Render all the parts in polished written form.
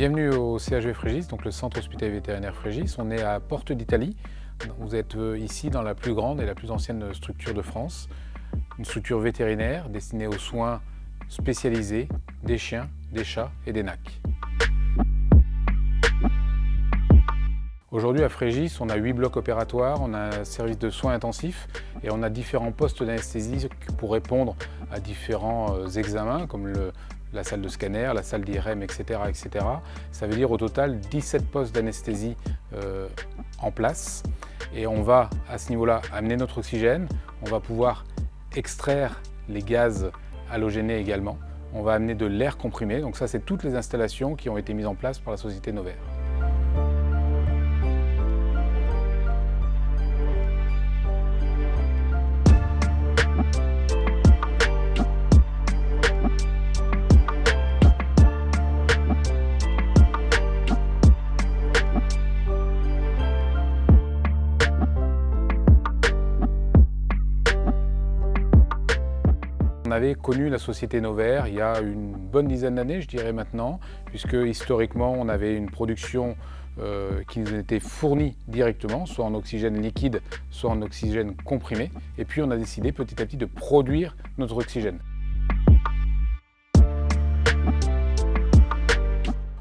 Bienvenue au CHV Frégis, donc le centre hospitalier vétérinaire Frégis. On est à Porte d'Italie. Vous êtes ici dans la plus grande et la plus ancienne structure de France. Une structure vétérinaire destinée aux soins spécialisés des chiens, des chats et des nacs. Aujourd'hui à Frégis, on a 8 blocs opératoires, on a un service de soins intensifs et on a différents postes d'anesthésie pour répondre à différents examens comme la salle de scanner, la salle d'IRM, etc., etc. Ça veut dire au total 17 postes d'anesthésie en place. Et on va à ce niveau-là amener notre oxygène, on va pouvoir extraire les gaz halogénés également. On va amener de l'air comprimé, donc ça c'est toutes les installations qui ont été mises en place par la société Novair. On avait connu la société Novair il y a une bonne dizaine d'années, je dirais maintenant, puisque historiquement on avait une production qui nous était fournie directement, soit en oxygène liquide, soit en oxygène comprimé. Et puis on a décidé petit à petit de produire notre oxygène.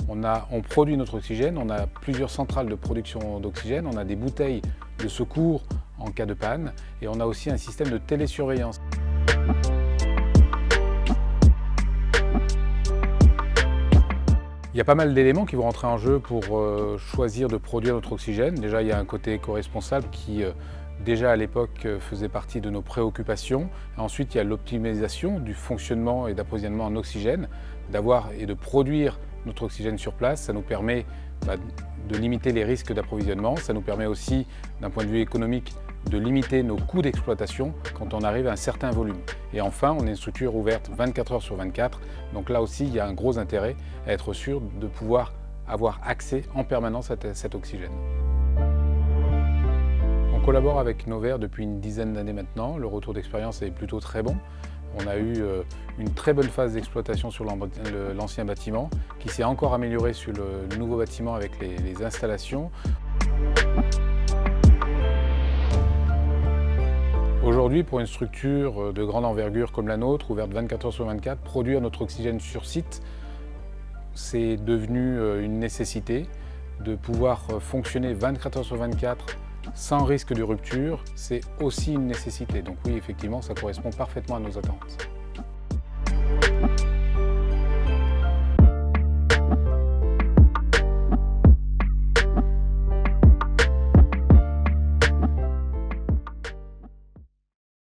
On produit notre oxygène, on a plusieurs centrales de production d'oxygène, on a des bouteilles de secours en cas de panne et on a aussi un système de télésurveillance. Il y a pas mal d'éléments qui vont rentrer en jeu pour choisir de produire notre oxygène. Déjà, il y a un côté éco-responsable qui, déjà à l'époque, faisait partie de nos préoccupations. Ensuite, il y a l'optimisation du fonctionnement et d'approvisionnement en oxygène, d'avoir et de produire notre oxygène sur place. Ça nous permet de limiter les risques d'approvisionnement. Ça nous permet aussi, d'un point de vue économique, de limiter nos coûts d'exploitation quand on arrive à un certain volume. Et enfin, on est une structure ouverte 24 heures sur 24, donc là aussi il y a un gros intérêt à être sûr de pouvoir avoir accès en permanence à cet oxygène. On collabore avec Novair depuis une dizaine d'années maintenant, le retour d'expérience est plutôt très bon. On a eu une très bonne phase d'exploitation sur l'ancien bâtiment qui s'est encore amélioré sur le nouveau bâtiment avec les installations. Aujourd'hui, pour une structure de grande envergure comme la nôtre, ouverte 24 heures sur 24, produire notre oxygène sur site, c'est devenu une nécessité. De pouvoir fonctionner 24 heures sur 24 sans risque de rupture, c'est aussi une nécessité. Donc oui, effectivement, ça correspond parfaitement à nos attentes.